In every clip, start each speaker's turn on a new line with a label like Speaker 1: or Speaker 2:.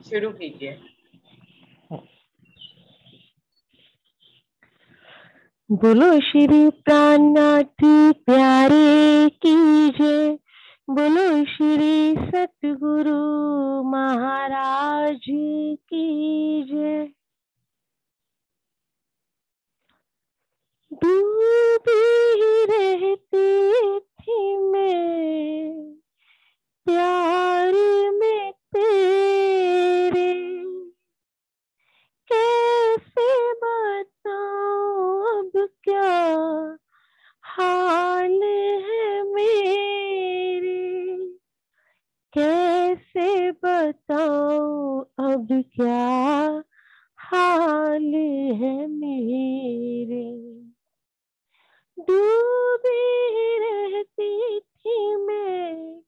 Speaker 1: शुरू कीजिए।
Speaker 2: बोलो श्री प्राणनाथ प्यारे की जय। बोलो श्री सतगुरु महाराज की जय। डूबी रहती थी मैं प्यार में तेरे, कैसे बताऊं अब क्या हाल है मेरे, कैसे बताऊं अब क्या हाल है मेरे। डूबी रहती थी मैं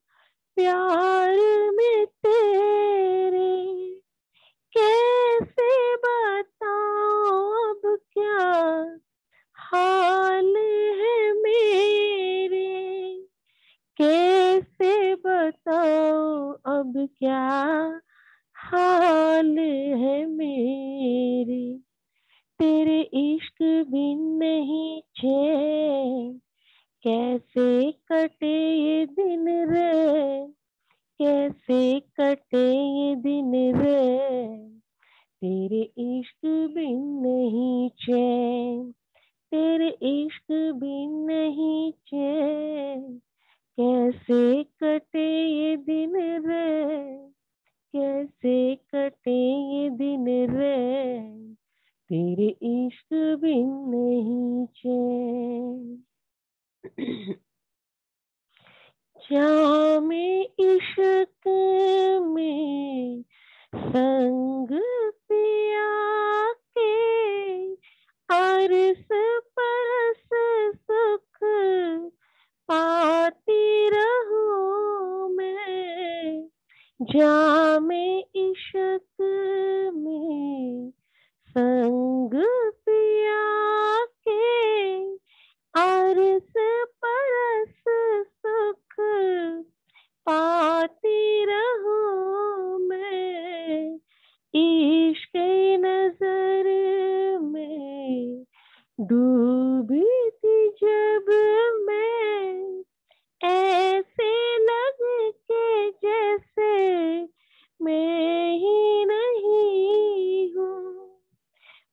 Speaker 2: प्यार में तेरे, कैसे बताऊं अब क्या हाल है मेरे, कैसे बताऊं अब क्या हाल है मेरे। तेरे इश्क बिन नहीं चैन, कैसे कटे ये दिन रे, कैसे कटे ये दिन रे। तेरे इश्क बिन नहीं चैन, तेरे इश्क बिन नहीं चैन, कैसे कटे ये दिन रे, कैसे कटे ये दिन रे। तेरे इश्क बिन नहीं चैन। जामे इश्क में संग पिया के, अरस परस सुख पाती रहूं मैं। जामे इश्क में संग पिया के, अरस परस सुख पाती रहूं मैं। इश्क नजर में डूबी थी जब मैं, ऐसे लगे के जैसे मैं ही नहीं हूँ।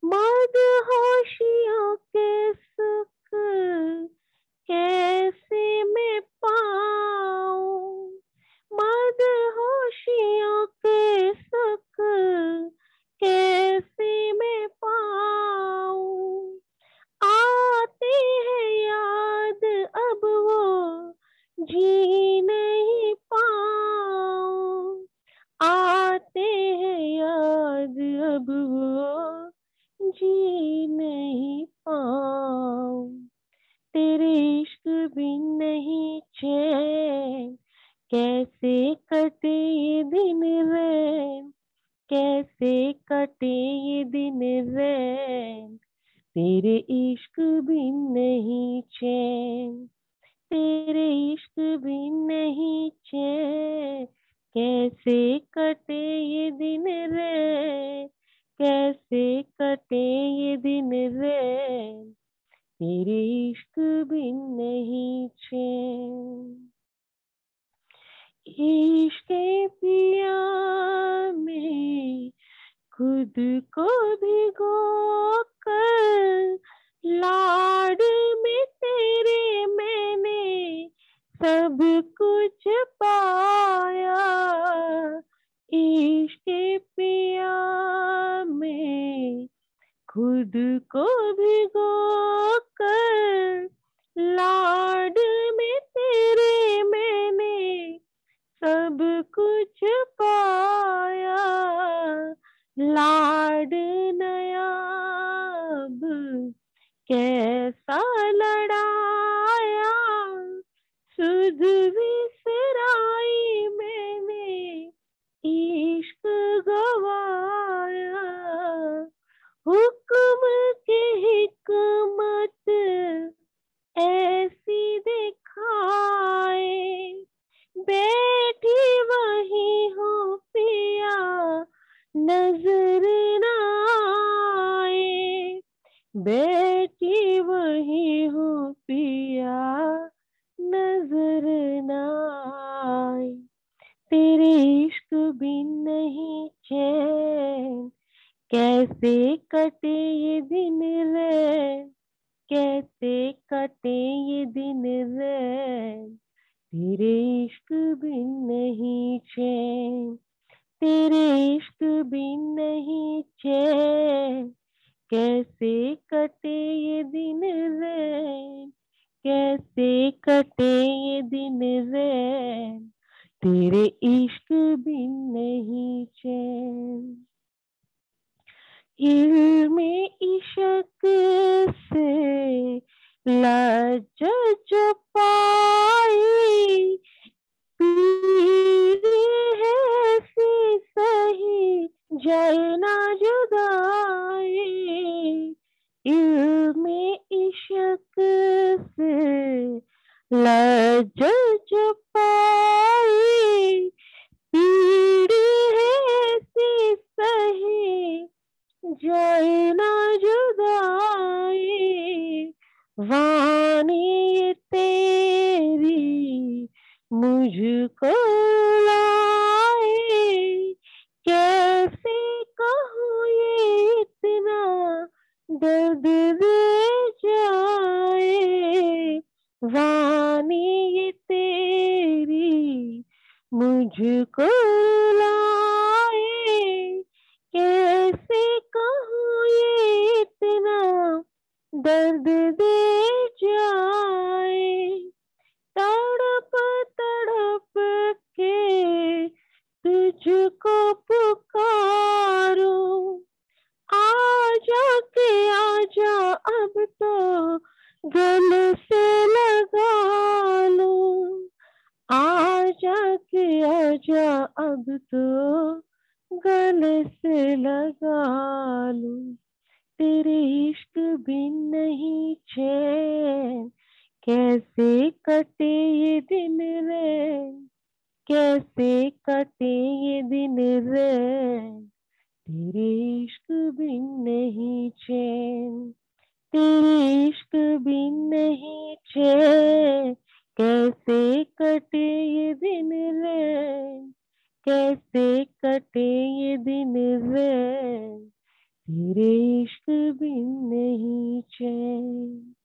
Speaker 2: मदहोशियों के सुख कैसे मैं पाऊं, मदहोशियों के सुख कैसे मैं पाऊं। आते हैं याद अब वो जी नहीं पाऊं, आते हैं याद अब वो जी नहीं पाऊं। तेरे इश्क बिन नहीं चैन, कैसे कटे ये दिन रैन, कैसे कटे ये दिन रैन। तेरे इश्क बिन नहीं चैन, तेरे इश्क बिन नहीं चैन, कैसे कटे ये दिन रे, कैसे कटे ये दिन रे। तेरे इश्क बिन नहीं चैन। इश्क पिया में खुद को भिगो कर, लाड में तेरे मैंने सब कुछ पाया। इश्क पिया में खुद को भिगो कर, लाड में तेरे मैंने सब कुछ पाया। लाड नयाब कैसा लड़ाया, सुध विसराई मैंने इश्क गवाया। हुक्म की हिकमत ऐसी दिखाए, बैठी वही हो पिया बिन नहीं चैन, कैसे कटे ये दिन रैन, कैसे कटे ये दिन रैन, तेरे इश्क बिन नहीं चैन, तेरे इश्क बिन नहीं चैन, कैसे कटे ये दिन रैन, कैसे कटे ये दिन रैन, तेरे इश्क बिन नहीं चैन। इल्मे इश्क से लाज जो पाई, पीर है सी सही जाए ना जुदाई, इल्मे इश्क से लाज जो पाई, पीर है सी सही जाए ना जुदाई, वाणी तेरी मुझको लाए, कैसे कहूँ ये इतना दर्द दे जाए, वाणी तेरी मुझको लाए, कैसे कहूँ ये इतना दर्द दे जाए, तड़प तड़प के तुझको पुकारूं, आजा के आजा अब तो गले से लगा लूं, आजा के आजा अब तो गले से लगा लूं, तेरे इश्क बिन नहीं चैन, कैसे कटे ये दिन रैन, कैसे कटे ये दिन रैन, तेरे इश्क बिन नहीं चैन, तेरे इश्क बिन नहीं चैन, कैसे कटे ये दिन रैन, कैसे कटे ये दिन रैन, तेरे इश्क बिन नहीं चैन।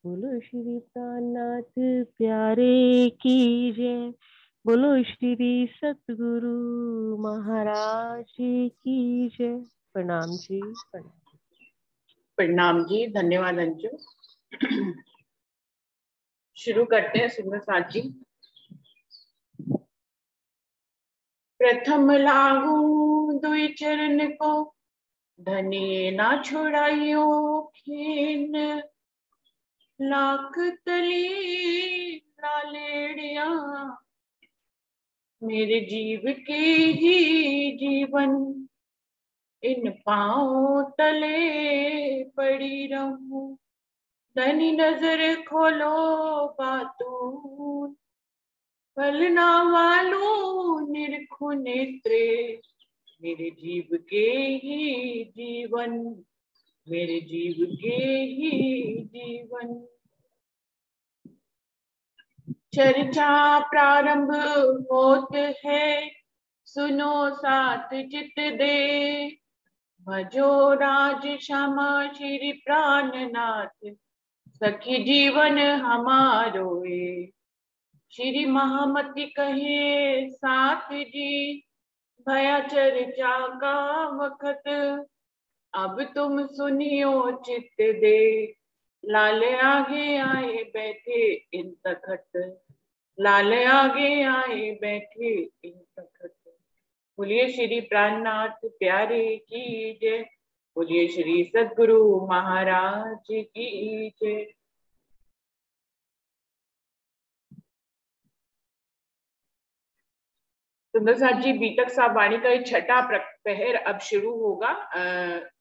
Speaker 2: बोलो श्री प्राणनाथ प्यारे की जय, बोलो श्री सतगुरु महाराज की जय। प्रणाम जी, प्रणाम।
Speaker 1: प्रणाम जी, धन्यवाद अंजू। शुरू करते हैं सुंदर साथ जी। प्रथम लागू दुई चरण को, धनिये ना छुड़ाइयो खीन, लाख तली लालेड़िया, मेरे जीव के ही जीवन, इन पाँव तले पड़ी रहूं, धनी नजर खोलो बातून, फलना वालू निरखु नेत्रे, मेरे जीव के ही जीवन, मेरे जीव के ही जीवन। चर्चा प्रारंभ होत है, सुनो साथ चित दे, भजो राज श्यामा श्री प्राणनाथ, सखी जीवन हमारो ए, श्री महामति कहे साथ जी, भया चर्चा का वखत, अब तुम सुनियो चित दे, लाल आगे आए बैठे इन तखत, लाल आगे आए बैठे इन तखत। बोलिए श्री प्राणनाथ प्यारे की जय, बोलिए श्री सद्गुरु महाराज की जय। सुंदर साथ जी, बीतक साहब वाणी का छठा पहर अब शुरू होगा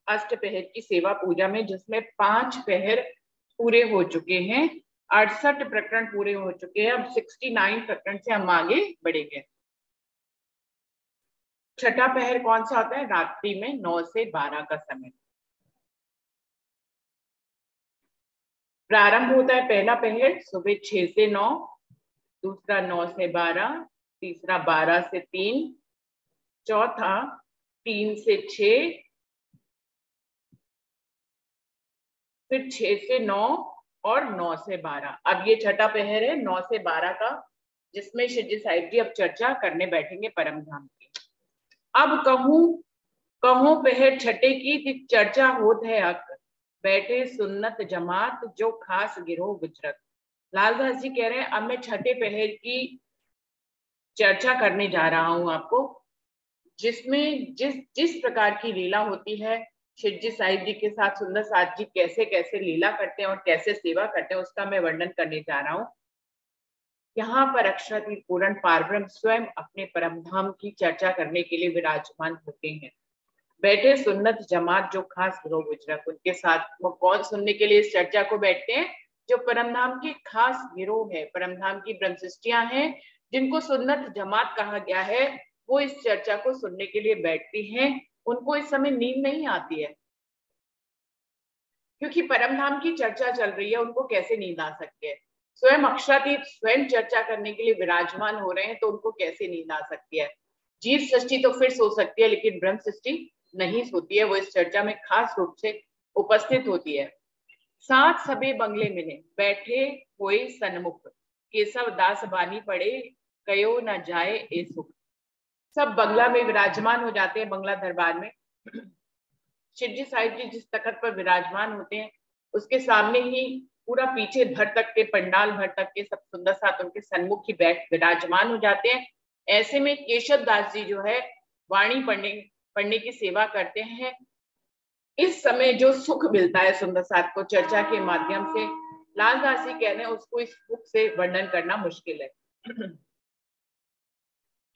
Speaker 1: अष्ट पहर की सेवा पूजा में, जिसमें 5 पहर पूरे हो चुके हैं, 68 प्रकरण पूरे हो चुके हैं। अब 69 प्रकरण से हम आगे बढ़ेंगे। छठा पहर कौन सा होता है? रात्रि में 9 से 12 का समय प्रारंभ होता है। पहला पहर सुबह 6 से 9, दूसरा 9 से 12, तीसरा 12 से 3, चौथा 3 से 6, फिर 6 से 9 और 9 से 12। अब ये छठा पहर है 9 से 12 का, जिसमें शिवजी साहिब जी अब चर्चा करने बैठेंगे परम धाम की। अब कहूं पहर छठे की चर्चा होत है हक, बैठे सुन्नत जमात जो खास गिरोह गुजरत। लालदास जी कह रहे हैं अब मैं छठे पहर की चर्चा करने जा रहा हूं आपको, जिसमें जिस प्रकार की लीला होती है, शिवजी साहिब जी के साथ सुंदर साथ जी कैसे कैसे लीला करते हैं और कैसे सेवा करते हैं, उसका मैं वर्णन करने जा रहा हूँ। यहाँ पर अक्षरातीत पूर्ण पारब्रह्म स्वयं अपने परम धाम की चर्चा करने के लिए विराजमान होते हैं। बैठे सुन्नत जमात जो खास गिरोह गुजरत, उनके साथ वो कौन सुनने के लिए इस चर्चा को बैठते हैं? जो परमधाम की खास गिरोह है, परमधाम की ब्रह्मशिष्टियां हैं, जिनको सुन्नत जमात कहा गया है, वो इस चर्चा को सुनने के लिए बैठती हैं। उनको इस समय नींद नहीं आती है, क्योंकि परमधाम की चर्चा चल रही है, उनको कैसे नींद आ सकती है? स्वयं अक्षरातीत स्वयं चर्चा करने के लिए विराजमान हो रहे हैं, तो उनको कैसे नींद आ सकती है? जीव सृष्टि तो फिर सो सकती है, लेकिन ब्रह्म सृष्टि नहीं सोती है, वो इस चर्चा में खास रूप से उपस्थित होती है। सात सबे बंगले मिले बैठे हुए सन्मुख, केशव दास बानी पड़े कयो न जाए ए सुख। सब बंगला में विराजमान हो जाते हैं, बंगला दरबार में शिवजी साहिब जी जिस तखत पर विराजमान होते हैं, उसके सामने ही पूरा पीछे भर तक के पंडाल भर तक के सब सुंदर साथ उनके सन्मुख ही बैठ विराजमान हो जाते हैं। ऐसे में केशव दास जी जो है वाणी पढ़ने की सेवा करते हैं। इस समय जो सुख मिलता है सुंदर साथ को चर्चा के माध्यम से, लालदास जी कह रहे हैं उसको इस सुख से वर्णन करना मुश्किल है,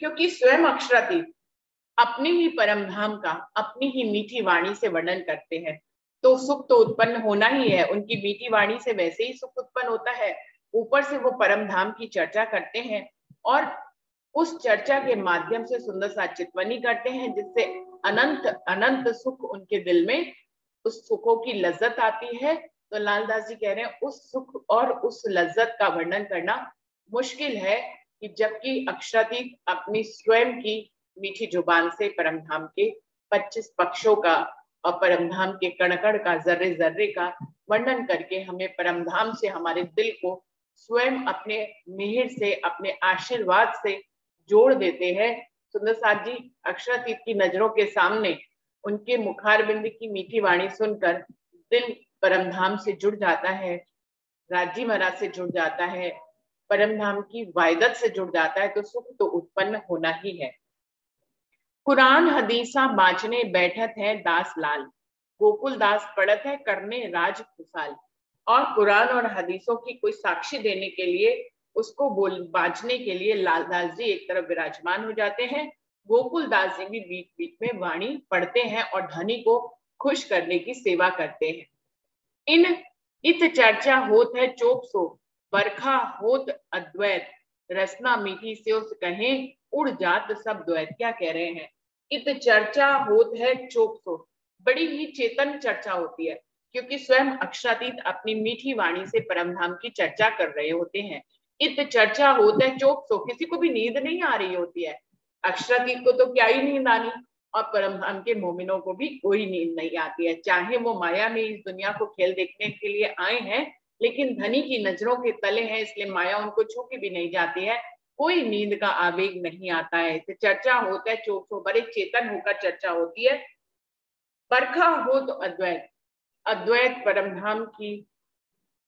Speaker 1: क्योंकि स्वयं अक्षरातीत अपने ही परम धाम का अपनी ही मीठी वाणी से वर्णन करते हैं, तो सुख तो उत्पन्न होना ही है। उनकी मीठी वाणी से वैसे ही सुख उत्पन्न होता है, ऊपर से वो परम धाम की चर्चा करते हैं और उस चर्चा के माध्यम से सुंदर सा चितवनी करते हैं, जिससे अनंत अनंत सुख उनके दिल में, उस सुखों की लज्जत आती है। तो लालदास जी कह रहे हैं उस सुख और उस लज्जत का वर्णन करना मुश्किल है, कि जबकि अक्षरातीत अपनी स्वयं की मीठी जुबान से परमधाम के 25 पक्षों का और परमधाम के कण-कण का, जर्रे जर्रे का वर्णन करके हमें परमधाम से हमारे दिल को स्वयं अपने मिहिर से, अपने आशीर्वाद से जोड़ देते हैं। सुंदर साथ जी अक्षरातीत की नजरों के सामने उनके मुखारबिंद की मीठी वाणी सुनकर दिल परमधाम से जुड़ जाता है, राज्य महाराज से जुड़ जाता है, परमधाम की वायदत से जुड़ जाता है, तो सुख तो उत्पन्न होना ही है। कुरान हदीसा बाँचने बैठत है दास लाल, गोकुल दास पढ़त है करने राज खुशाल। और कुरान और हदीसों की कोई साक्षी देने के लिए, उसको बाँचने के लिए लालदास जी एक तरफ विराजमान हो जाते हैं, गोकुल दास जी भी बीच बीच में वाणी पढ़ते हैं और धनी को खुश करने की सेवा करते हैं। इन इत चर्चा होत है चोप सो, बरखा होत अद्वैत, रसना मीठी से उस कहें उड़ जात सब द्वैत। क्या कह रहे हैं? इत चर्चा होत है चोप सो, बड़ी ही चेतन चर्चा होती है, क्योंकि स्वयं अक्षरातीत अपनी मीठी वाणी से परमधाम की चर्चा कर रहे होते हैं। इत चर्चा होत है चोप सो, किसी को भी नींद नहीं आ रही होती है, अक्षरातीत को तो क्या ही नींद आनी, और परमधाम के मोमिनों को भी कोई नींद नहीं आती है, चाहे वो माया में इस दुनिया को खेल देखने के लिए आए हैं, लेकिन धनी की नजरों के तले हैं, इसलिए माया उनको छू के भी नहीं जाती है, कोई नींद का आवेग नहीं आता है। तो चर्चा होता है चोप सो, बड़े चेतन होकर चर्चा होती है। बरखा हो तो अद्वैत, अद्वैत परमधाम की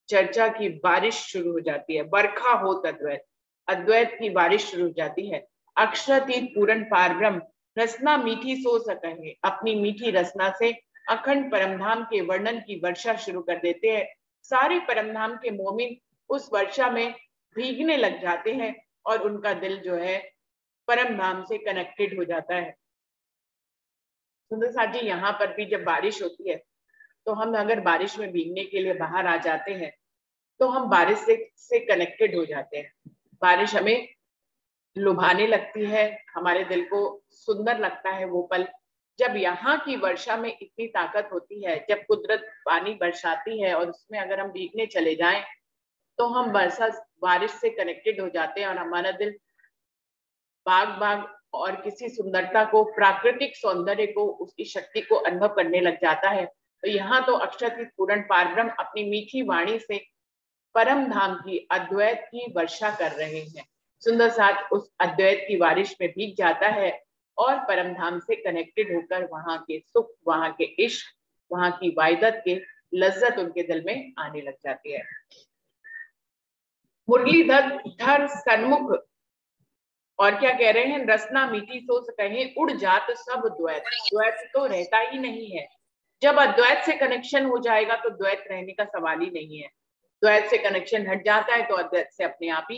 Speaker 1: चर्चा की बारिश शुरू हो जाती है। बरखा हो तो अद्वैत, अद्वैत की बारिश शुरू हो जाती है। अक्षरातीत पूर्ण पारब्रह्म रसना मीठी सो सके, अपनी मीठी रसना से अखंड परमधाम के वर्णन की वर्षा शुरू कर देते हैं। सारे परमधाम के मोमिन उस वर्षा में भीगने लग जाते हैं और उनका दिल जो है परमधाम से कनेक्टेड हो जाता है। सुंदर साथ जी यहाँ पर भी जब बारिश होती है, तो हम अगर बारिश में भीगने के लिए बाहर आ जाते हैं, तो हम बारिश से कनेक्टेड हो जाते हैं। बारिश हमें लुभाने लगती है, हमारे दिल को सुंदर लगता है वो पल। जब यहाँ की वर्षा में इतनी ताकत होती है, जब कुदरत पानी बरसाती है और उसमें अगर हम भीगने चले जाएं, तो हम बारिश से कनेक्टेड हो जाते हैं और हमारा दिल बाग बाग और किसी सुंदरता को, प्राकृतिक सौंदर्य को, उसकी शक्ति को अनुभव करने लग जाता है। तो यहाँ तो अक्षर पूर्ण पारब्रह्म अपनी मीठी वाणी से परम धाम की अद्वैत की वर्षा कर रहे हैं। सुंदर साथ उस अद्वैत की बारिश में भीग जाता है और परम धाम से कनेक्टेड होकर वहां के सुख, वहां के इश्क, वहां की वायदत के लज्जत उनके दिल में आने लग जाती है। मुरलीधर सन्मुख और क्या कह रहे हैं, रसना मीठी सो कहें उड़ जात सब द्वैत। द्वैत तो रहता ही नहीं है। जब अद्वैत से कनेक्शन हो जाएगा तो द्वैत रहने का सवाल ही नहीं है। द्वैत से कनेक्शन हट जाता है तो अद्वैत से अपने आप ही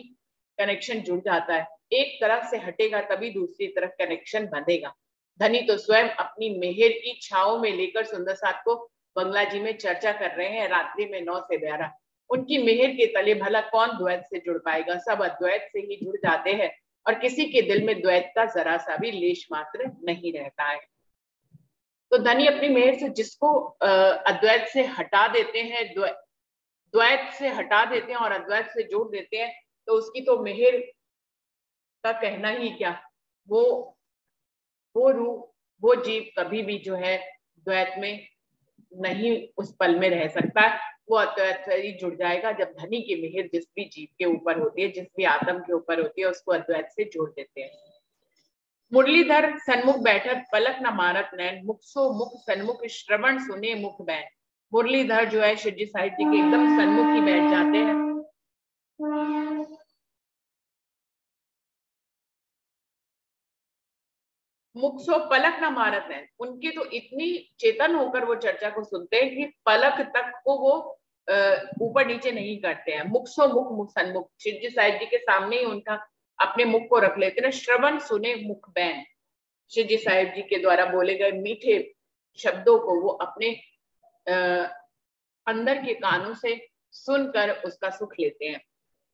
Speaker 1: कनेक्शन जुड़ जाता है। एक तरफ से हटेगा तभी दूसरी तरफ कनेक्शन बंधेगा। धनी तो स्वयं अपनी मेहर की छाओं में लेकर सुंदर साथ को बंगला जी में चर्चा कर रहे हैं रात्रि में 9 से 12। उनकी मेहर के तले भला कौन द्वैत से जुड़ पाएगा, सब अद्वैत से ही जुड़ जाते हैं और किसी के दिल में द्वैत का जरा सा भी लेश मात्र नहीं रहता है। तो धनी अपनी मेहर से जिसको अद्वैत से हटा देते हैं, द्वैत से हटा देते हैं और अद्वैत से जोड़ देते हैं, तो उसकी तो मेहर का कहना ही क्या। वो रूह, वो जीव कभी भी जो है द्वैत में नहीं उस पल में रह सकता। वो अद्वैत से ही जुड़ जाएगा जब धनी की मेहर जिस भी जीव के ऊपर होती है, जिस भी आत्म के ऊपर होती है, उसको अद्वैत से जोड़ देते हैं। मुरलीधर सन्मुख बैठक पलक न मारत नैन, मुख सो मुख सन्मुख श्रवण सुने मुख बैन। मुरलीधर जो है शिवजी साहिब जी के एकदम सन्मुख ही बैठ जाते हैं। मुख सो पलक न मारत है, उनकी तो इतनी चेतन होकर वो चर्चा को सुनते हैं कि पलक तक को वो ऊपर नीचे नहीं करते हैं। मुख सो मुख मुख सन्मुख, शिवजी साहिब जी के सामने ही उनका अपने मुख को रख लेते हैं। श्रवण सुने मुख बैन, शिवजी साहिब जी के द्वारा बोले गए मीठे शब्दों को वो अपने अंदर के कानों से सुनकर उसका सुख लेते हैं।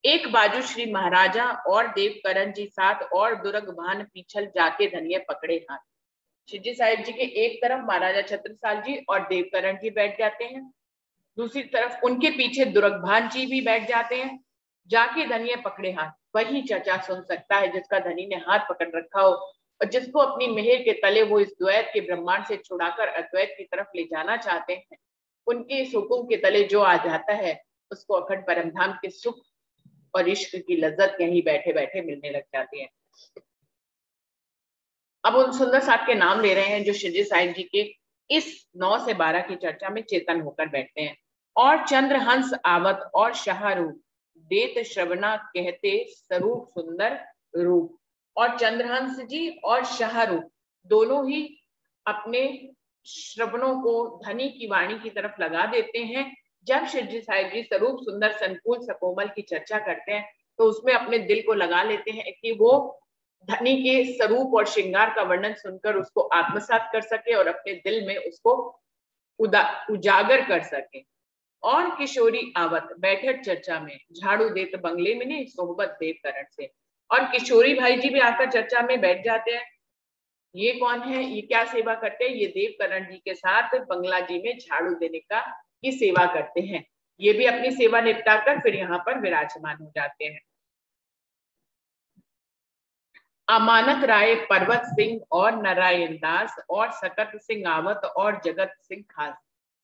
Speaker 1: एक बाजू श्री महाराजा और देवकरण जी साथ और दुर्ग भान पीछल जाके धनिये पकड़े हाथ। शिवजी साहिब जी के एक तरफ महाराजा छत्रसाल जी और देवकरण जी बैठ जाते हैं, दूसरी तरफ उनके पीछे दुर्गभान जी भी बैठ जाते हैं। जाके धनिये पकड़े हाथ, वही चर्चा सुन सकता है जिसका धनी ने हाथ पकड़ रखा हो और जिसको अपनी मेहर के तले वो इस द्वैत के ब्रह्मांड से छुड़ाकर अद्वैत की तरफ ले जाना चाहते हैं। उनके सुखों के तले जो आ जाता है उसको अखंड परमधाम के सुख और इश्क की लज्जत यहीं बैठे बैठे मिलने लग जाती है। अब उन सुंदर साथ के नाम ले रहे हैं जो शिवजी साहिब जी के इस 9 से 12 की चर्चा में चेतन होकर बैठते हैं। और चंद्रहंस आवत और शाहरूप देत श्रवणा कहते स्वरूप सुंदर रूप। और चंद्रहंस जी और शाहरूप दोनों ही अपने श्रवणों को धनी की वाणी की तरफ लगा देते हैं। जब शिवजी साहिब जी स्वरूप सुंदर संकुल सकोमल की चर्चा करते हैं तो उसमें अपने दिल को लगा लेते हैं कि वो धनी के स्वरूप और श्रृंगार का वर्णन सुनकर उसको आत्मसात कर सके और अपने दिल में उसको उजागर कर सके। और किशोरी आवत बैठक चर्चा में झाड़ू देत बंगले में ने सोहबत देवकरण से। और किशोरी भाई जी भी आकर चर्चा में बैठ जाते हैं। ये कौन है, ये क्या सेवा करते हैं, ये देवकरण जी के साथ बंगला जी में झाड़ू देने की सेवा करते हैं। ये भी अपनी सेवा निपटाकर फिर यहाँ पर विराजमान हो जाते हैं। अमानत राय पर्वत सिंह और नारायण दास और सकत सिंह आवत और जगत सिंह खास।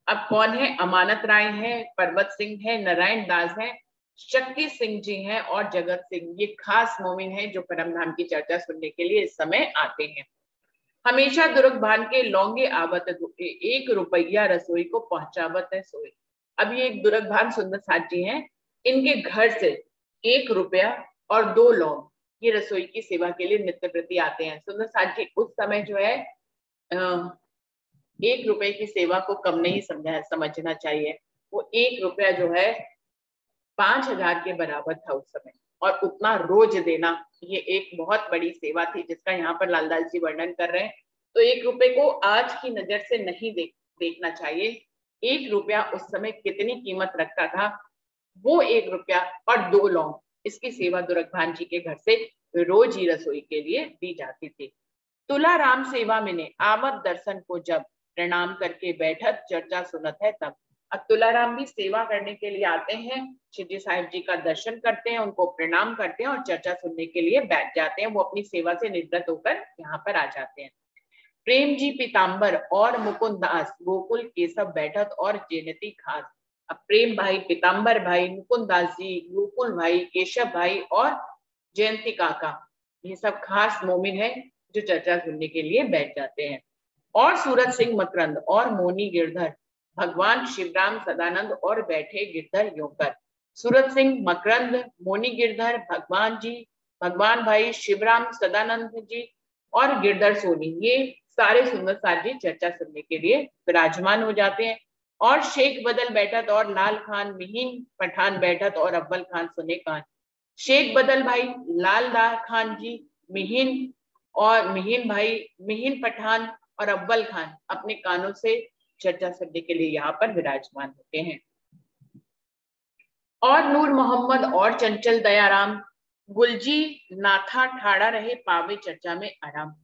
Speaker 1: अब कौन है, अमानत राय है, पर्वत सिंह है, नारायण दास है, शक्ति सिंह जी हैं और जगत सिंह, ये खास मोमिन हैं जो परमधाम की चर्चा सुनने के लिए इस समय आते हैं। हमेशा दुर्गभान के लौंगे आवत 1 रुपया रसोई को पहुंचावत है सोई। अब ये एक दुर्गभान सुंदर साथ जी हैं, इनके घर से 1 रुपया और 2 लौंग ये रसोई की सेवा के लिए नित्य प्रति आते हैं। सुंदर साथ जी उस समय जो है 1 रुपए की सेवा को कम नहीं समझना चाहिए। वो 1 रुपया जो है 5000 के बराबर था उस समय, और उतना रोज देना ये एक बहुत बड़ी सेवा थी जिसका यहाँ पर लालदास जी वर्णन कर रहे हैं। तो 1 रुपए को आज की नजर से नहीं देखना चाहिए। 1 रुपया उस समय कितनी कीमत रखता था, वो 1 रुपया और 2 लौंग इसकी सेवा दुर्गभान जी के घर से रोज ही रसोई के लिए दी जाती थी। तुला राम सेवा में ने आमद दर्शन को जब प्रणाम करके बैठक चर्चा सुनत है तब। अब तुलाराम भी सेवा करने के लिए आते हैं, शिवजी साहिब जी का दर्शन करते हैं, उनको प्रणाम करते हैं और चर्चा सुनने के लिए बैठ जाते हैं। वो अपनी सेवा से निवृत्त होकर यहाँ पर आ जाते हैं। प्रेम जी पीताम्बर और मुकुंद दास गोकुल केशव बैठक और जयंती खास। अब प्रेम भाई, पीताम्बर भाई, मुकुंद दास जी, गोकुल भाई, केशव भाई और जयंती काका, ये सब खास मोमिन है जो चर्चा सुनने के लिए बैठ जाते हैं। और सूरज सिंह मकरंद और मोनी गिरधर, भगवान शिवराम सदानंद और बैठे गिरधर योकर। सूरज सिंह मकरंद, मोनी गिरधर, भगवान जी, भगवान भाई, शिवराम सदानंद जी और गिरधर सोनी, ये सारे सुंदर साथ जी चर्चा सुनने के लिए विराजमान हो जाते हैं। और शेख बदल बैठत और लाल खान मिहीन पठान बैठत और अव्वल खान सुने कान। शेख बदल भाई, लाल खान जी, मिहीन और मिहीन भाई, मिहीन पठान और अव्वल खान अपने कानों से चर्चा सुनने के लिए यहाँ पर विराजमान होते हैं। और नूर मोहम्मद और चंचल दयाराम, गुलजी नाथा ठाड़ा रहे पावे चर्चा में आराम।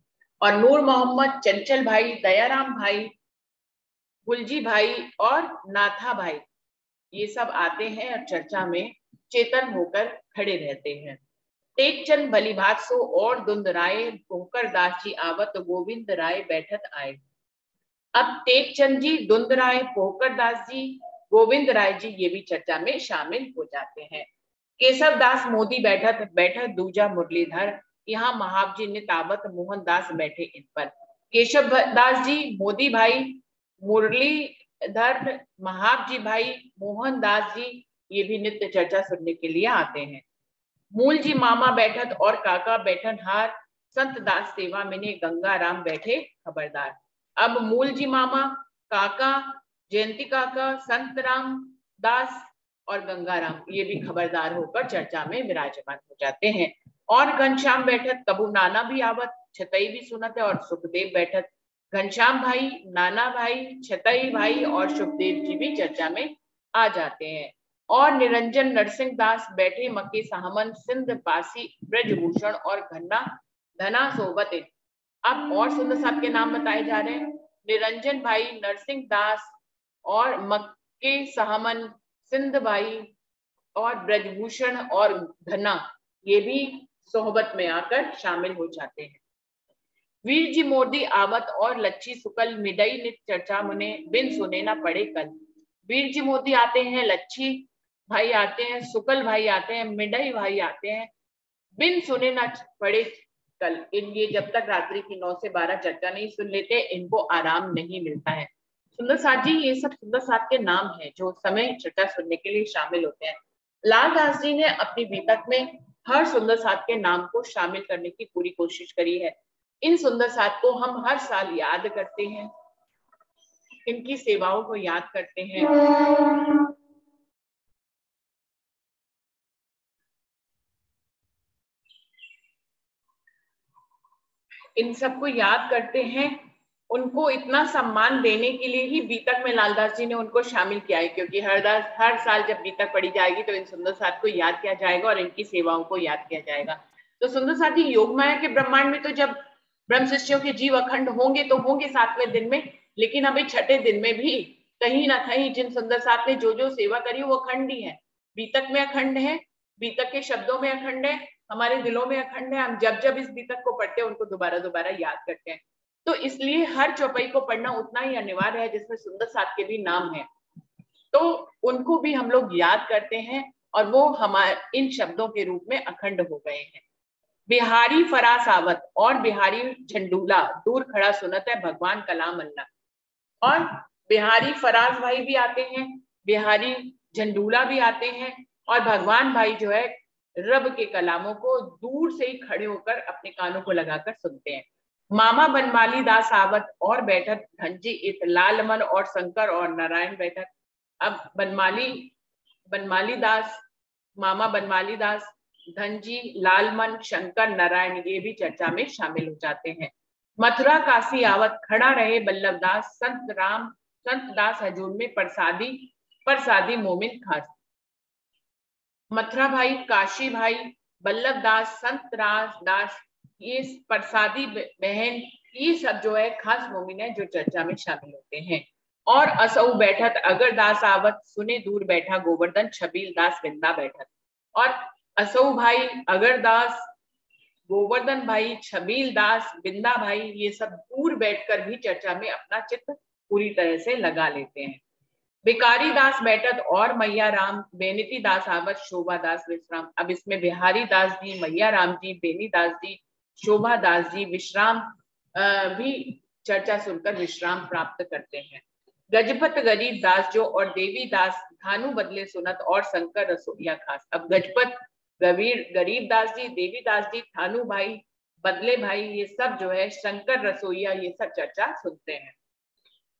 Speaker 1: और नूर मोहम्मद, चंचल भाई, दयाराम भाई, गुलजी भाई और नाथा भाई, ये सब आते हैं और चर्चा में चेतन होकर खड़े रहते हैं। टेकचंद भलीभात सो और दुंद राय, पोकर दास जी आवत गोविंद राय बैठत आए। अब टेकचंद जी, दुंद राय, पोकर दास जी, गोविंद राय जी, ये भी चर्चा में शामिल हो जाते हैं। केशव दास मोदी बैठत बैठत दूजा मुरलीधर, यहाँ महावजी ने तावत मोहन दास बैठे इन पर। केशव दास जी, मोदी भाई, मुरलीधर, महावजी भाई, मोहन दास जी, ये भी नित्य चर्चा सुनने के लिए आते हैं। मूल जी मामा बैठत और काका बैठन हार, संत दास सेवा में गंगा राम बैठे खबरदार। अब मूल जी मामा, काका, जयंती काका, संत राम दास और गंगाराम, ये भी खबरदार होकर चर्चा में विराजमान हो जाते हैं। और घनश्याम बैठत कबू नाना भी आवत, छतई भी सुनत है और सुखदेव बैठत। घनश्याम भाई, नाना भाई, छतई भाई और सुखदेव जी भी चर्चा में आ जाते हैं। और निरंजन नरसिंह दास बैठे मक्के सहमन, सिंध पासी ब्रजभूषण और घन्ना धना सोबत। अब और सुंदर साहब के नाम बताए जा रहे हैं। निरंजन भाई, नरसिंह दास और मक्के सहमन, सिंध भाई और ब्रजभूषण और घना, ये भी सोहबत में आकर शामिल हो जाते हैं। वीर जी मोदी आवत और लच्छी सुकल, मिडई नित चर्चा मुने बिन सुने ना पड़े कल। वीर जी मोदी आते हैं, लच्छी भाई आते हैं, सुकल भाई आते हैं, मिडई भाई आते हैं, बिन सुने ना पड़े कल। ये जब तक रात्रि की 9 से 12 चर्चा नहीं सुन लेते, इनको आराम नहीं मिलता है। सुंदर साथ जी, ये सब सुंदर साथ के नाम है जो समय चर्चा सुनने के लिए शामिल होते हैं। लालदास जी ने अपनी बीतक में हर सुंदर साथ के नाम को शामिल करने की पूरी कोशिश करी है। इन सुंदर साथ को हम हर साल याद करते हैं, इनकी सेवाओं को याद करते हैं। इन सबको याद करते हैं, उनको इतना सम्मान देने के लिए ही बीतक में लालदास जी ने उनको शामिल किया है, क्योंकि हर साल जब बीतक पढ़ी जाएगी तो इन सुंदर साथ को याद किया जाएगा और इनकी सेवाओं को याद किया जाएगा। तो सुंदर साथ ही योग माया के ब्रह्मांड में तो जब ब्रह्म शिष्यों के जीव अखंड होंगे तो होंगे 7वें दिन में, लेकिन अभी 6ठे दिन में भी कहीं ना कहीं जिन सुंदर साथ ने जो जो सेवा करी वो अखंड ही है। बीतक में अखंड है, बीतक के शब्दों में अखंड है, हमारे दिलों में अखंड है। हम जब जब इस बीतक को पढ़ते हैं उनको दोबारा दोबारा याद करते हैं। तो इसलिए हर चौपाई को पढ़ना उतना ही अनिवार्य है जिसमें सुंदर साथ के भी नाम है, तो उनको भी हम लोग याद करते हैं और वो हमारे इन शब्दों के रूप में अखंड हो गए हैं। बिहारी फरास आवत और बिहारी झंडूला, दूर खड़ा सुनत है भगवान कलाम अल्लाह। और बिहारी फराज भाई भी आते हैं, बिहारी झंडूला भी आते हैं और भगवान भाई जो है रब के कलामों को दूर से ही खड़े होकर अपने कानों को लगाकर सुनते हैं। मामा बनमाली दास आवत और बैठक धनजी इत, लालमन और शंकर और नारायण बैठक। अब बनमाली दास, मामा बनमाली दास, धनजी, लालमन, शंकर, नारायण, ये भी चर्चा में शामिल हो जाते हैं। मथुरा काशी आवत खड़ा रहे बल्लभ दास, संत दास हजूर में परसादी मोमिन खास। मथुरा भाई, काशी भाई, बल्लभ दास, संत दास, ये परसादी बहन, ये सब जो है खास मोमिन है जो चर्चा में शामिल होते हैं। और असौ बैठत अगर दास आवत, सुने दूर बैठा गोवर्धन, छबील दास बिंदा बैठत। और असौ भाई, अगर दास, गोवर्धन भाई, छबील दास, बिंदा भाई, ये सब दूर बैठकर भी चर्चा में अपना चित्त पूरी तरह से लगा लेते हैं। बिकारी दास बैठत और मैया राम, बेनिती दास आवत, शोभा दास विश्राम। अब इसमें बिहारी दास जी, मैया राम जी, बेनी दास जी, शोभा दास जी विश्राम भी चर्चा सुनकर विश्राम प्राप्त करते हैं। गजपत गरीब दास जो और देवी दास, धानु बदले सुनत और शंकर रसोईया खास। अब गजपत, गरीब दास जी, देवी दास जी, थानू भाई, बदले भाई, ये सब जो है शंकर रसोईया, ये सब चर्चा सुनते हैं।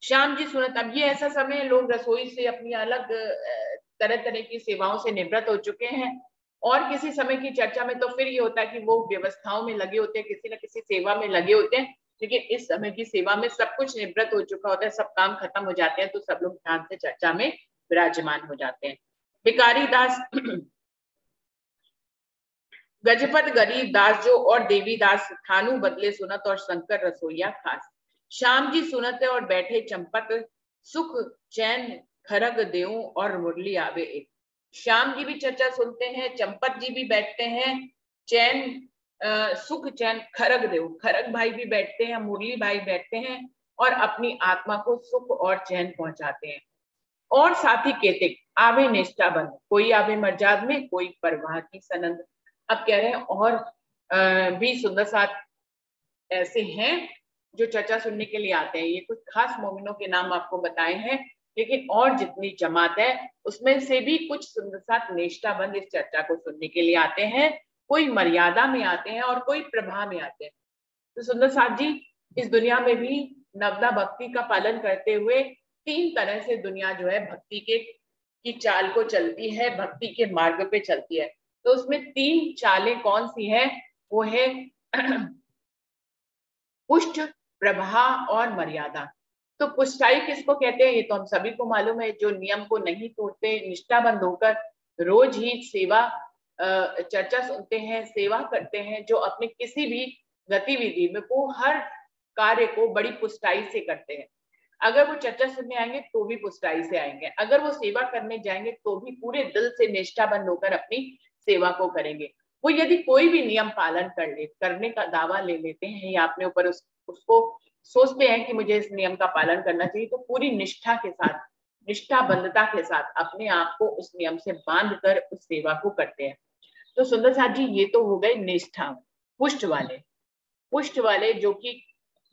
Speaker 1: श्याम जी सुनत, अब ये ऐसा समय है लोग रसोई से अपनी अलग तरह तरह की सेवाओं से निवृत्त हो चुके हैं, और किसी समय की चर्चा में तो फिर ये होता है कि वो व्यवस्थाओं में लगे होते हैं, किसी न किसी सेवा में लगे होते हैं, लेकिन इस समय की सेवा में सब कुछ निवृत्त हो चुका होता है, सब काम खत्म हो जाते हैं, तो सब लोग ध्यान से चर्चा में विराजमान हो जाते हैं। भिकारी दास गजपत गरीब दास जो और देवी दास, थानू बदले सुनत और शंकर रसोईया खास। श्याम जी सुनत और बैठे चंपत, सुख चैन खरग देऊं और मुरली आवे एक। श्याम जी भी चर्चा सुनते हैं, चंपत जी भी बैठते हैं, चैन सुख चैन खरग देव, खरग भाई भी बैठते हैं, मुरली भाई बैठते हैं और अपनी आत्मा को सुख और चैन पहुंचाते हैं। और साथी केतिक आवे निष्ठा बंद, कोई आवे मर्जाद में, कोई परवाह की सनंद। अब कह रहे हैं और भी सुंदर साथ ऐसे हैं जो चर्चा सुनने के लिए आते हैं। ये कुछ खास मोमिनों के नाम आपको बताए हैं, लेकिन और जितनी जमात है उसमें से भी कुछ सुंदर साथ निष्ठाबंद इस चर्चा को सुनने के लिए आते हैं। कोई मर्यादा में आते हैं और कोई प्रभा में आते हैं। तो सुंदर साथ जी इस दुनिया में भी नवदा भक्ति का पालन करते हुए तीन तरह से दुनिया जो है भक्ति के की चाल को चलती है, भक्ति के मार्ग पे चलती है। तो उसमें तीन चालें कौन सी है? वो है पुष्ट, प्रभा और मर्यादा। तो पुष्टाई किसको कहते हैं ये तो हम सभी को मालूम है, जो नियम को नहीं तोड़ते, निष्ठाबंद होकर रोज ही सेवा चर्चा सुनते हैं, सेवा करते हैं, जो अपने किसी भी गतिविधि में वो हर कार्य को बड़ी पुष्टाई से करते हैं। अगर वो चर्चा सुनने आएंगे तो भी पुष्टाई से आएंगे, अगर वो सेवा करने जाएंगे तो भी पूरे दिल से निष्ठाबंद होकर अपनी सेवा को करेंगे। वो यदि कोई भी नियम पालन करने का दावा ले लेते हैं या अपने ऊपर उसको सोचते हैं कि मुझे इस नियम का पालन करना चाहिए, तो पूरी निष्ठा के साथ, निष्ठाबंधता के साथ अपने आप को उस नियम से बांध कर उस सेवा को करते हैं। तो सुंदर साथ जी ये तो हो गए निष्ठा। पुष्ट वाले जो कि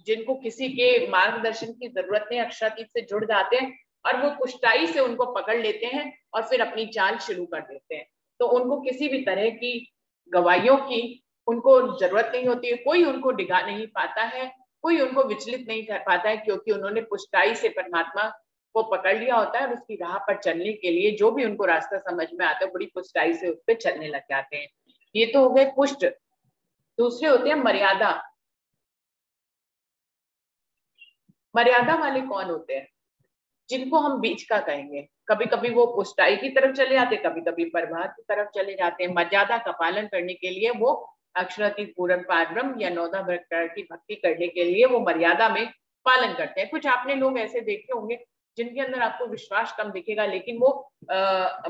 Speaker 1: जिनको किसी के मार्गदर्शन की जरूरत नहीं, अक्षरातीत से जुड़ जाते हैं और वो पुष्टाई से उनको पकड़ लेते हैं और फिर अपनी चाल शुरू कर देते हैं। तो उनको किसी भी तरह की गवाहियों की उनको जरूरत नहीं होती है, कोई उनको डिगा नहीं पाता है, कोई उनको विचलित नहीं कर पाता है, क्योंकि उन्होंने पुष्टाई से परमात्मा को पकड़ लिया होता है और उसकी राह पर चलने के लिए जो भी उनको रास्ता समझ में आता है बड़ी पुष्टाई से उस पर चलने लग जाते हैं। ये तो हो गए पुष्ट। दूसरे होते हैं मर्यादा। मर्यादा वाले कौन होते हैं? जिनको हम बीच का कहेंगे, कभी कभी वो पुष्टाई की तरफ चले जाते, कभी कभी प्रभाव की तरफ चले जाते हैं। मर्यादा का पालन करने के लिए वो अक्षरातीत पूर्ण पारब्रह्म या नौदा प्रकार की भक्ति करने के लिए वो मर्यादा में पालन करते हैं। कुछ आपने लोग ऐसे देखे होंगे जिनके अंदर आपको विश्वास कम दिखेगा, लेकिन वो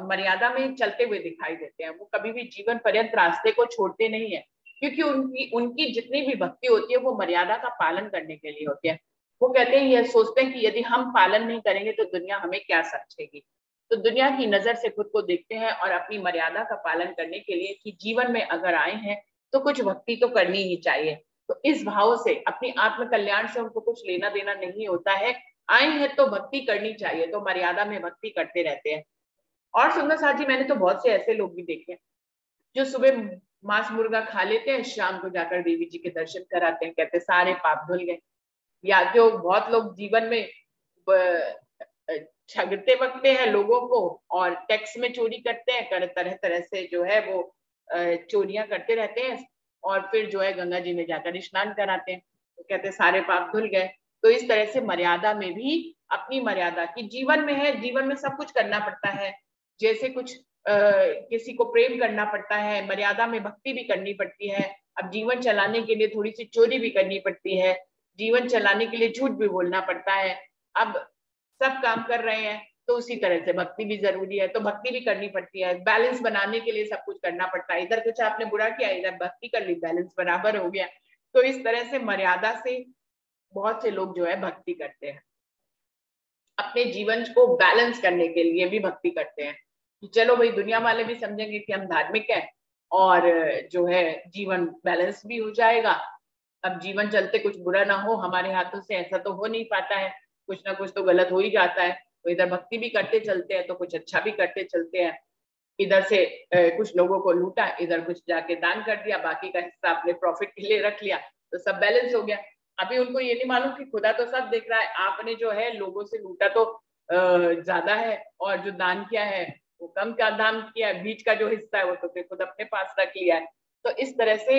Speaker 1: मर्यादा में चलते हुए दिखाई देते हैं। वो कभी भी जीवन पर्यंत रास्ते को छोड़ते नहीं है, क्योंकि उनकी उनकी जितनी भी भक्ति होती है वो मर्यादा का पालन करने के लिए होती है। वो कहते हैं, ये सोचते हैं कि यदि हम पालन नहीं करेंगे तो दुनिया हमें क्या समझेगी। तो दुनिया की नजर से खुद को देखते हैं और अपनी मर्यादा का पालन करने के लिए कि जीवन में अगर आए हैं तो कुछ भक्ति तो करनी ही चाहिए। तो इस भाव से अपनी आत्म कल्याण से उनको कुछ लेना देना नहीं होता है, आए हैं तो भक्ति करनी चाहिए, तो मर्यादा में भक्ति करते रहते हैं। और सुंदर साथ जी मैंने तो बहुत से ऐसे लोग भी देखे जो सुबह मांस मुर्गा खा लेते हैं, शाम को जाकर देवी जी के दर्शन कराते हैं, कहते सारे पाप धुल गए। या जो बहुत लोग जीवन में झगड़ते वगते हैं लोगों को और टैक्स में चोरी करते हैं, तरह तरह से जो है वो चोरियां करते रहते हैं और फिर जो है गंगा जी में जाकर स्नान कराते हैं, तो कहते हैं सारे पाप धुल गए। तो इस तरह से मर्यादा में भी अपनी मर्यादा की जीवन में है, जीवन में सब कुछ करना पड़ता है। जैसे कुछ किसी को प्रेम करना पड़ता है, मर्यादा में भक्ति भी करनी पड़ती है। अब जीवन चलाने के लिए थोड़ी सी चोरी भी करनी पड़ती है, जीवन चलाने के लिए झूठ भी बोलना पड़ता है। अब सब काम कर रहे हैं, तो उसी तरह से भक्ति भी जरूरी है, तो भक्ति भी करनी पड़ती है। बैलेंस बनाने के लिए सब कुछ करना पड़ता है, इधर कुछ आपने बुरा किया, इधर भक्ति कर ली, बैलेंस बराबर हो गया। तो इस तरह से मर्यादा से बहुत से लोग जो है भक्ति करते हैं, अपने जीवन को बैलेंस करने के लिए भी भक्ति करते हैं कि चलो भाई दुनिया वाले भी समझेंगे कि हम धार्मिक हैं और जो है जीवन बैलेंस भी हो जाएगा। अब जीवन चलते कुछ बुरा ना हो हमारे हाथों से, ऐसा तो हो नहीं पाता है, कुछ ना कुछ तो गलत हो ही जाता है। तो इधर भक्ति भी करते चलते हैं तो कुछ अच्छा भी करते चलते हैं। इधर से कुछ लोगों को लूटा, इधर कुछ जाके दान कर दिया, बाकी का हिस्सा अपने प्रॉफिट के लिए रख लिया, तो सब बैलेंस हो गया। अभी उनको ये नहीं मालूम कि खुदा तो सब देख रहा है, आपने जो है लोगों से लूटा तो ज्यादा है और जो दान किया है वो कम का दान किया है, बीच का जो हिस्सा है वो तो फिर खुद अपने पास रख लिया है। तो इस तरह से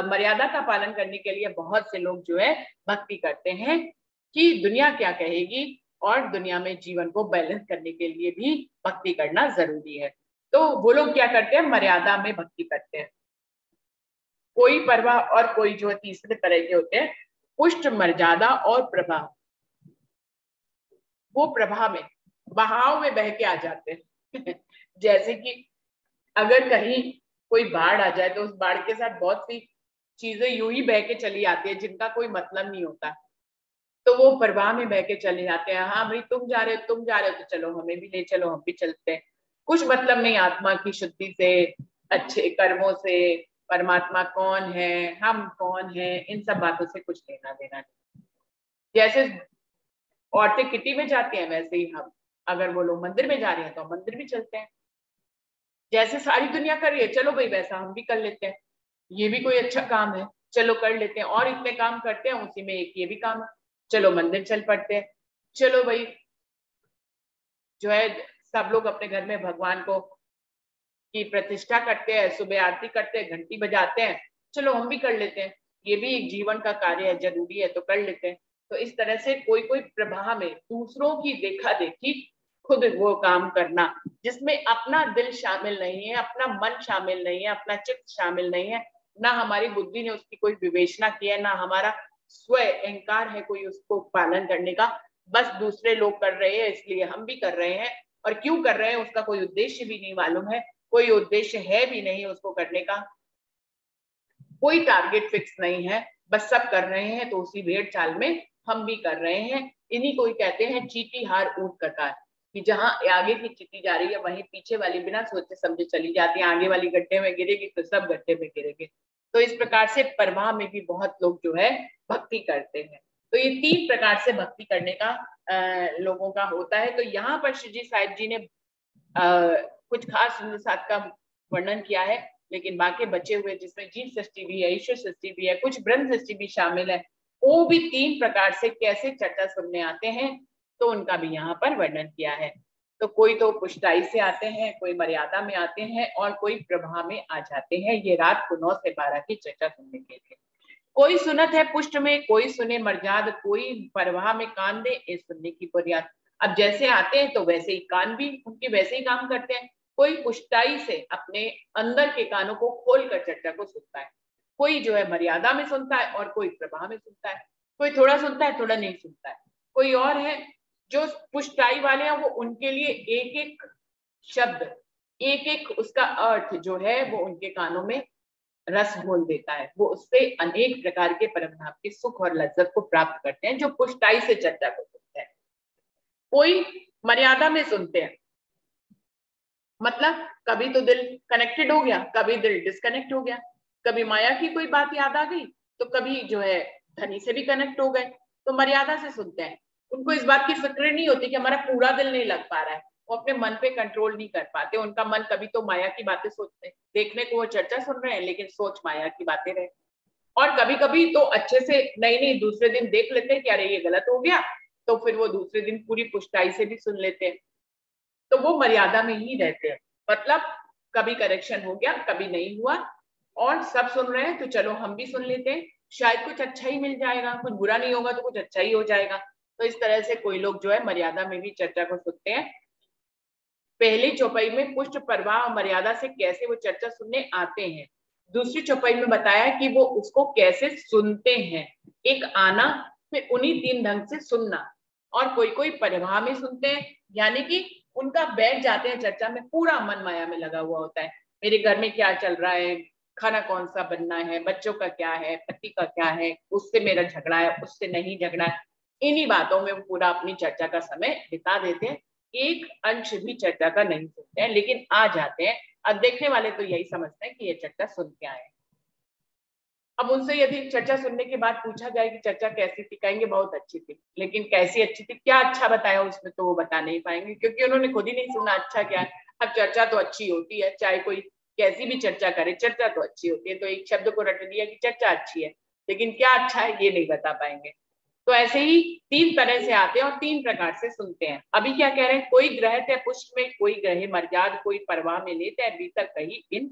Speaker 1: मर्यादा का पालन करने के लिए बहुत से लोग जो है भक्ति करते हैं कि दुनिया क्या कहेगी, और दुनिया में जीवन को बैलेंस करने के लिए भी भक्ति करना जरूरी है। तो वो लोग क्या करते हैं, मर्यादा में भक्ति करते हैं। कोई परवाह और कोई जो तीसरे तरह के होते हैं, पुष्ट, मर्यादा और प्रभाव। वो प्रभाव में बहाव में बह के आ जाते हैं जैसे कि अगर कहीं कोई बाढ़ आ जाए तो उस बाढ़ के साथ बहुत सी चीजें यूं ही बह के चली आती है जिनका कोई मतलब नहीं होता, तो वो प्रवाह में बह के चले जाते हैं। हाँ भाई तुम जा रहे हो, तुम जा रहे हो तो चलो हमें भी ले चलो, हम भी चलते हैं। कुछ मतलब नहीं आत्मा की शुद्धि से, अच्छे कर्मों से, परमात्मा कौन है, हम कौन है, इन सब बातों से कुछ लेना देना नहीं। जैसे औरतें किटी में जाती हैं वैसे ही हम, अगर वो लोग मंदिर में जा रहे हैं तो हम मंदिर भी चलते हैं। जैसे सारी दुनिया कर रही है, चलो भाई वैसा हम भी कर लेते हैं, ये भी कोई अच्छा काम है, चलो कर लेते हैं। और इतने काम करते हैं उसी में एक ये भी काम है, चलो मंदिर चल पड़ते हैं। चलो भाई जो है सब लोग अपने घर में भगवान को की प्रतिष्ठा करते हैं, सुबह आरती करते हैं, घंटी बजाते हैं, चलो हम भी कर लेते हैं, ये भी एक जीवन का कार्य है, जरूरी है तो कर लेते हैं। तो इस तरह से कोई कोई प्रवाह में दूसरों की देखा देखी खुद वो काम करना, जिसमें अपना दिल शामिल नहीं है, अपना मन शामिल नहीं है, अपना चित्त शामिल नहीं है, ना हमारी बुद्धि ने उसकी कोई विवेचना की है, ना हमारा स्व अहंकार है कोई उसको पालन करने का। बस दूसरे लोग कर रहे हैं इसलिए हम भी कर रहे हैं, और क्यों कर रहे हैं उसका कोई उद्देश्य भी नहीं मालूम है, कोई उद्देश्य है भी नहीं उसको करने का, कोई टारगेट फिक्स नहीं है, बस सब कर रहे हैं तो उसी भेड़ चाल में हम भी कर रहे हैं। इन्हीं को ही कहते हैं चीटी हार ऊंट कतार, कि जहां आगे की चीटी जा रही है वहीं पीछे वाली बिना सोचे समझे चली जाती है, आगे वाली गड्ढे में गिरेगी तो सब गड्ढे में गिरेंगे। तो इस प्रकार से परवाह में भी बहुत लोग जो है भक्ति करते हैं। तो ये 3 प्रकार से भक्ति करने का लोगों का होता है। तो यहाँ पर श्री साहिब जी ने कुछ खास साथ का वर्णन किया है, लेकिन बाकी बचे हुए जिसमें जीव सृष्टि भी है, ईश्वर सृष्टि भी है, कुछ ब्रह्म सृष्टि भी शामिल है, वो भी 3 प्रकार से कैसे चर्चा सुनने आते हैं, तो उनका भी यहाँ पर वर्णन किया है। तो कोई तो पुष्टाई से आते हैं, कोई मर्यादा में आते हैं, और कोई प्रभा में आ जाते हैं। ये रात को 9 से 12 की चर्चा सुनने के लिए। कोई सुनत है पुष्ट में, कोई सुने मर्याद, कोई परवाह में कान दे ए सुनने की बुनियाद। अब जैसे आते हैं तो वैसे ही कान भी उनके वैसे ही काम करते हैं। कोई पुष्टाई से अपने अंदर के कानों को खोलकर चर्चा को सुनता है, कोई जो है मर्यादा में सुनता है और कोई प्रवाह में सुनता है, कोई थोड़ा सुनता है थोड़ा नहीं सुनता है। कोई और है जो पुष्टाई वाले हैं, वो उनके लिए एक एक शब्द, एक एक उसका अर्थ जो है वो उनके कानों में रस घोल देता है, वो उससे अनेक प्रकार के परम धाम के सुख और लज्जत को प्राप्त करते हैं, जो पुष्टाई से चर्चा को सुनते हैं। कोई मर्यादा में सुनते हैं, मतलब कभी तो दिल कनेक्टेड हो गया, कभी दिल डिस्कनेक्ट हो गया, कभी माया की कोई बात याद आ गई, तो कभी जो है धनी से भी कनेक्ट हो गए, तो मर्यादा से सुनते हैं। उनको इस बात की फिक्र नहीं होती कि हमारा पूरा दिल नहीं लग पा रहा है, वो अपने मन पे कंट्रोल नहीं कर पाते, उनका मन कभी तो माया की बातें सोचते हैं, देखने को वो चर्चा सुन रहे हैं लेकिन सोच माया की बातें रहे। और कभी कभी तो अच्छे से नहीं दूसरे दिन देख लेते हैं कि अरे ये गलत हो गया, तो फिर वो दूसरे दिन पूरी पुष्टाई से भी सुन लेते हैं। तो वो मर्यादा में ही रहते हैं, मतलब कभी करेक्शन हो गया कभी नहीं हुआ, और सब सुन रहे हैं तो चलो हम भी सुन लेते हैं, शायद कुछ अच्छा ही मिल जाएगा, कुछ बुरा नहीं होगा तो कुछ अच्छा ही हो जाएगा। तो इस तरह से कोई लोग जो है मर्यादा में भी चर्चा को सुनते हैं। पहली चौपाई में पुष्ट परवाह और मर्यादा से कैसे वो चर्चा सुनने आते हैं, दूसरी चौपाई में बताया कि वो उसको कैसे सुनते हैं। एक आना, फिर उन्हीं 3 ढंग से सुनना। और कोई कोई परिवाह में सुनते हैं, यानी कि उनका बैठ जाते हैं चर्चा में, पूरा मन माया में लगा हुआ होता है। मेरे घर में क्या चल रहा है, खाना कौन सा बनना है, बच्चों का क्या है, पति का क्या है, उससे मेरा झगड़ा है, उससे नहीं झगड़ा है, इन्हीं बातों में वो पूरा अपनी चर्चा का समय बिता देते हैं। एक अंश भी चर्चा का नहीं सुनते हैं, लेकिन आ जाते हैं। अब देखने वाले तो यही समझते हैं कि ये चर्चा सुन के आए। अब उनसे यदि चर्चा सुनने के बाद पूछा जाए कि चर्चा कैसी थी, कहेंगे बहुत अच्छी थी। लेकिन कैसी अच्छी थी, क्या अच्छा बताया उसमें, तो वो बता नहीं पाएंगे, क्योंकि उन्होंने खुद ही नहीं सुना अच्छा क्या है। अब चर्चा तो अच्छी होती है, चाहे कोई कैसी भी चर्चा करे, चर्चा तो अच्छी होती है। तो एक शब्द को रट दिया कि चर्चा अच्छी है, लेकिन क्या अच्छा है ये नहीं बता पाएंगे। तो ऐसे ही तीन तरह से आते हैं और तीन प्रकार से सुनते हैं। अभी क्या कह रहे हैं, कोई ग्रह है पुष्ट में, कोई ग्रह मर्याद, कोई परवाह में लेते हैं भीतर कहीं इन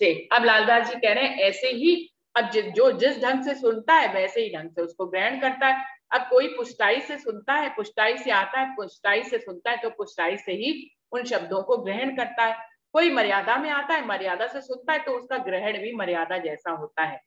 Speaker 1: से। अब लालदास जी कह रहे हैं ऐसे ही, अब जो जिस ढंग से सुनता है वैसे ही ढंग से उसको ग्रहण करता है। अब कोई पुष्टाई से सुनता है, पुष्टाई से आता है, पुष्टाई से सुनता है, तो पुष्टाई से ही उन शब्दों को ग्रहण करता है। कोई मर्यादा में आता है, मर्यादा से सुनता है, तो उसका ग्रहण भी मर्यादा जैसा होता है।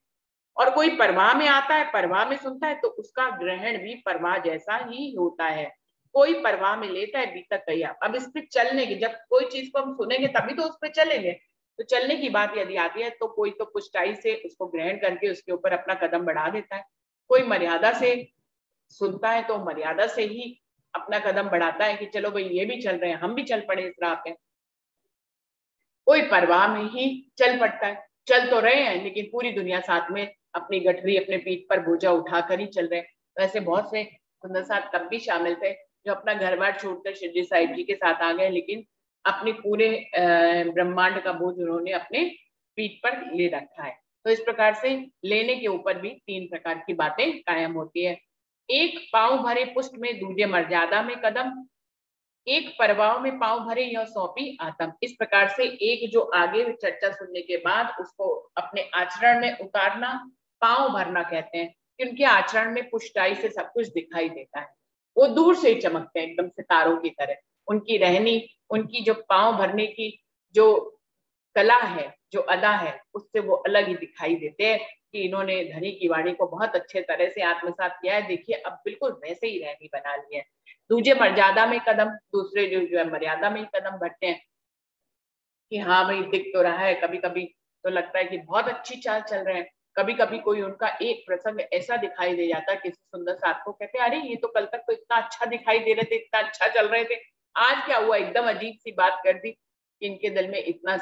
Speaker 1: और कोई परवाह में आता है, परवाह में सुनता है, तो उसका ग्रहण भी परवाह जैसा ही होता है। कोई परवाह में लेता है बीतक कहिया। अब इस पे चलने की, जब कोई चीज को हम सुनेंगे तभी तो उस पर चलेंगे। तो चलने की बात यदि आती है तो कोई तो पुष्टाई से उसको ग्रहण करके उसके ऊपर अपना कदम बढ़ा देता है। कोई मर्यादा से सुनता है तो मर्यादा से ही अपना कदम बढ़ाता है कि चलो भाई ये भी चल रहे हैं, हम भी चल पड़े इस राह पे। कोई परवाह में ही चल पड़ता है, चल तो रहे हैं लेकिन पूरी दुनिया साथ में अपनी गठरी अपने पीठ पर बोझा उठाकर ही चल रहे हैं। तो ऐसे बहुत से सुंदर साथ तब भी शामिल थे जो अपना घर बार छोड़कर शिरडी साहिब जी के साथ आ गए, लेकिन अपने पूरे ब्रह्मांड का बोझ उन्होंने अपने पीठ पर ले रखा है। तो इस प्रकार से लेने के ऊपर भी तीन प्रकार की बातें कायम होती है। एक पांव भरे पुष्ट में, दूजे मर्यादा में कदम, एक परवाह में पांव भरे यह सौंपी आत्म। इस प्रकार से एक जो आगे चर्चा सुनने के बाद उसको अपने आचरण में उतारना, पांव भरना कहते हैं कि उनके आचरण में पुष्टाई से सब कुछ दिखाई देता है। वो दूर से ही चमकते हैं एकदम सितारों की तरह। उनकी रहनी, उनकी जो पांव भरने की जो कला है, जो अदा है, उससे वो अलग ही दिखाई देते हैं कि इन्होंने धनी की वाणी को बहुत अच्छे तरह से आत्मसात किया है। देखिए अब बिल्कुल वैसे ही रहनी बना ली है। दूजे मर्यादा में कदम, दूसरे जो है मर्यादा में ही कदम बढ़ते हैं कि हाँ भाई दिख तो रहा है। कभी कभी तो लगता है कि बहुत अच्छी चाल चल रहे हैं, कभी कभी कोई उनका एक प्रसंग ऐसा दिखाई दे जाता है किसी सुंदर साथ को, कहते हैं अरे ये तो कल तक तो इतना अच्छा दिखाई दे रहे थे, इतना अच्छा चल रहे थे, आज क्या हुआ, एकदम अजीब सी बात कर दी कि इनके दिल में इतना